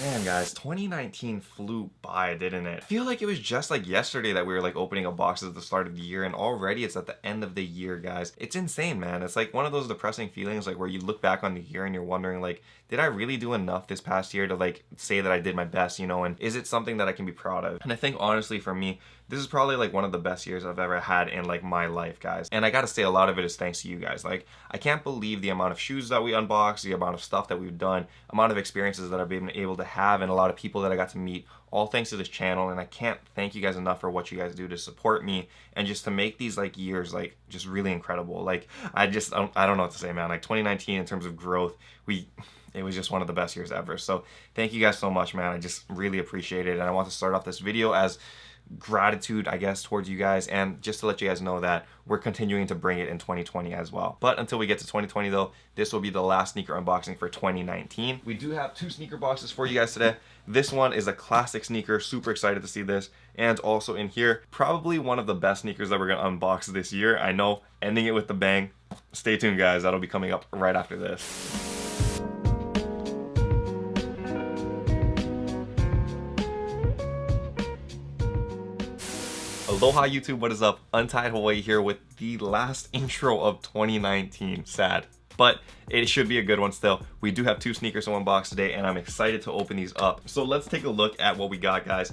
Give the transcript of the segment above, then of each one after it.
Man, guys, 2019 flew by, didn't it? I feel like it was just like yesterday that we were like opening up boxes at the start of the year, and already it's at the end of the year, guys. It's insane, man. It's like one of those depressing feelings, like where you look back on the year and you're wondering, like, did I really do enough this past year to like say that I did my best, you know? And is it something that I can be proud of? And I think honestly, for me, this is probably like one of the best years I've ever had in like my life, guys. And I gotta say, a lot of it is thanks to you guys. Like, I can't believe the amount of shoes that we unboxed, the amount of stuff that we've done, amount of experiences that I've been able to have, and a lot of people that I got to meet, all thanks to this channel. And I can't thank you guys enough for what you guys do to support me and just to make these like years like just really incredible. Like, I don't know what to say, man. Like 2019 in terms of growth, it was just one of the best years ever. So thank you guys so much, man. I just really appreciate it. And I want to start off this video as gratitude, I guess, towards you guys, and just to let you guys know that we're continuing to bring it in 2020 as well. But until we get to 2020 though, this will be the last sneaker unboxing for 2019. We do have two sneaker boxes for you guys today. This one is a classic sneaker, super excited to see this. And also in here, probably one of the best sneakers that we're gonna unbox this year. I know, ending it with the bang. Stay tuned, guys, that'll be coming up right after this. Aloha YouTube, what is up? Untied Hawaii here with the last intro of 2019. Sad, but it should be a good one still. We do have two sneakers to unbox today, and I'm excited to open these up. So let's take a look at what we got, guys.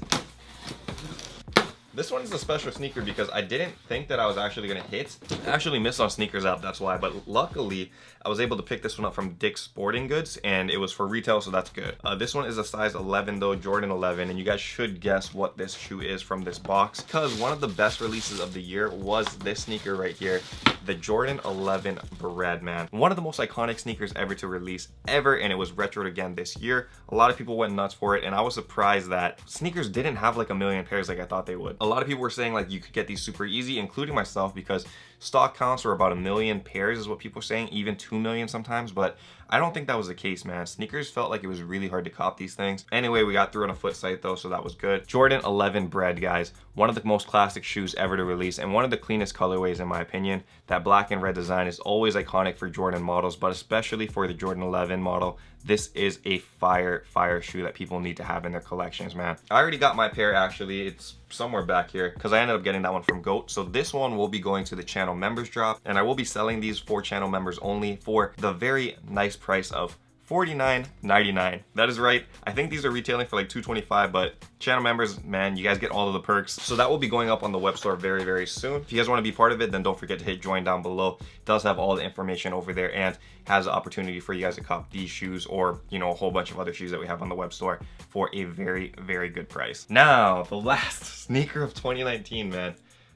This one is a special sneaker because I didn't think that I was actually gonna hit. I actually missed on Sneakers app, that's why. But luckily, I was able to pick this one up from Dick's Sporting Goods, and it was for retail, so that's good. This one is a size 11 though, Jordan 11, and you guys should guess what this shoe is from this box, because one of the best releases of the year was this sneaker right here, the Jordan 11 Bread, man. One of the most iconic sneakers ever to release ever, and it was retroed again this year. A lot of people went nuts for it, and I was surprised that sneakers didn't have like a million pairs like I thought they would. A lot of people were saying like you could get these super easy, including myself, because stock counts were about 1 million pairs is what people were saying, even 2 million sometimes, but I don't think that was the case, man. Sneakers felt like it was really hard to cop these things. Anyway, we got through on a foot site though, so that was good. Jordan 11 Bread, guys. One of the most classic shoes ever to release, and one of the cleanest colorways in my opinion. That black and red design is always iconic for Jordan models, but especially for the Jordan 11 model, this is a fire shoe that people need to have in their collections, man. I already got my pair, actually. It's somewhere back here because I ended up getting that one from GOAT. So this one will be going to the channel members drop, and I will be selling these for channel members only for the very nice price of $49.99. That is right. I think these are retailing for like $225, but channel members, man, you guys get all of the perks. So that will be going up on the web store very, very soon. If you guys want to be part of it, then don't forget to hit join down below. It does have all the information over there and has the opportunity for you guys to cop these shoes or, you know, a whole bunch of other shoes that we have on the web store for a very, very good price. Now, the last sneaker of 2019, man.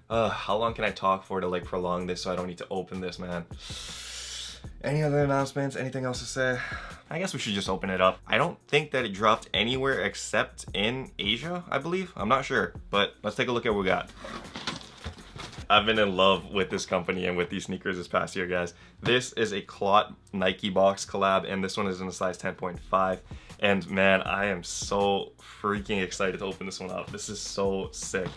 How long can I talk for to like prolong this so I don't need to open this, man? Any other announcements? Anything else to say? I guess we should just open it up. I don't think that it dropped anywhere except in Asia, I believe. I'm not sure, but let's take a look at what we got. I've been in love with this company and with these sneakers this past year, guys. This is a Clot Nike box collab, and this one is in a size 10.5. And man, I am so freaking excited to open this one up. This is so sick.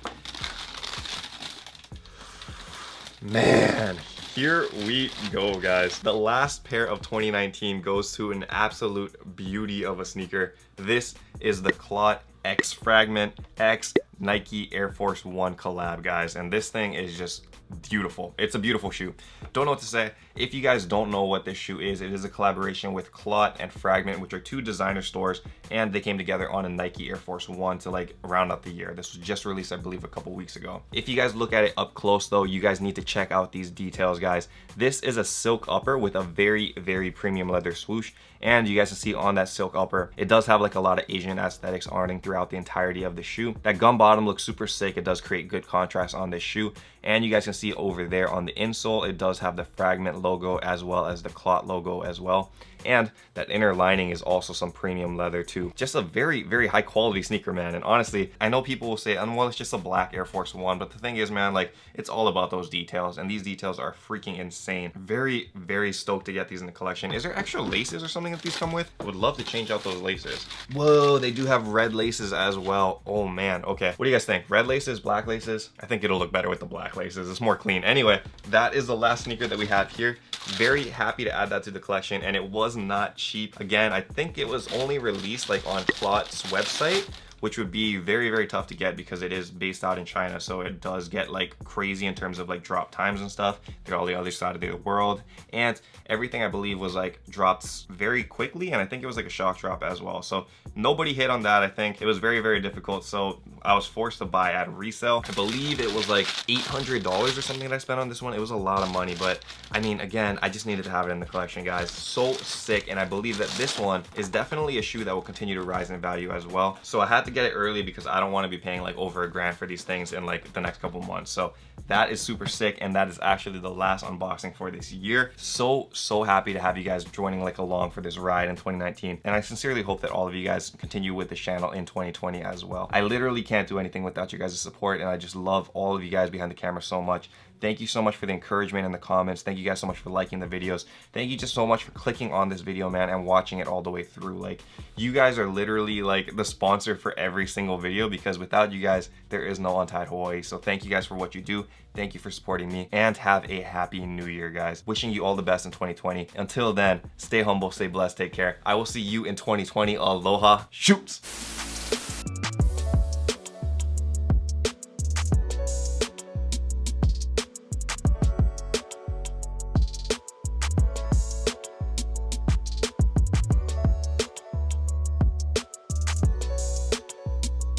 Man. Here we go, guys. The last pair of 2019 goes to an absolute beauty of a sneaker. This is the Clot X Fragment X Nike Air Force One collab, guys. And this thing is just beautiful. It's a beautiful shoe. Don't know what to say. If you guys don't know what this shoe is, it is a collaboration with Clot and Fragment, which are two designer stores, and they came together on a Nike Air Force One to like round out the year. This was just released, I believe, a couple weeks ago. If you guys look at it up close though, you guys need to check out these details, guys. This is a silk upper with a very, very premium leather swoosh, and you guys can see on that silk upper, it does have like a lot of Asian aesthetics running throughout the entirety of the shoe. That gum bottom looks super sick. It does create good contrast on this shoe, and you guys can see over there on the insole, it does have the Fragment logo as well as the Clot logo as well. And that inner lining is also some premium leather too. Just a very, very high quality sneaker, man. And honestly, I know people will say, well, it's just a black Air Force One, but the thing is, man, like, it's all about those details, and these details are freaking insane. Very, very stoked to get these in the collection. Is there extra laces or something that these come with? I would love to change out those laces. Whoa, they do have red laces as well. Oh man, okay. What do you guys think? Red laces, black laces? I think it'll look better with the black laces. It's more clean. Anyway, that is the last sneaker that we have here. Very happy to add that to the collection, and it was was not cheap. Again, I think it was only released like on Clot's website, which would be very, very tough to get because it is based out in China. So it does get like crazy in terms of like drop times and stuff. They're all the other side of the world. And everything I believe was like dropped very quickly. And I think it was like a shock drop as well. So nobody hit on that. I think it was very, very difficult. So I was forced to buy at resale. I believe it was like $800 or something that I spent on this one. It was a lot of money, but I mean, again, I just needed to have it in the collection, guys. So sick. And I believe that this one is definitely a shoe that will continue to rise in value as well. So I had to get it early because I don't want to be paying like over $1,000 for these things in like the next couple months. So that is super sick, and that is actually the last unboxing for this year. So happy to have you guys joining like along for this ride in 2019, and I sincerely hope that all of you guys continue with this channel in 2020 as well. I literally can't do anything without you guys' support, and I just love all of you guys behind the camera so much. Thank you so much for the encouragement in the comments. Thank you guys so much for liking the videos. Thank you just so much for clicking on this video, man, and watching it all the way through. Like, you guys are literally like the sponsor for every single video, because without you guys, there is no Untied Hawaii. So thank you guys for what you do. Thank you for supporting me, and have a happy new year, guys. Wishing you all the best in 2020. Until then, stay humble, stay blessed, take care. I will see you in 2020. Aloha. Shoots.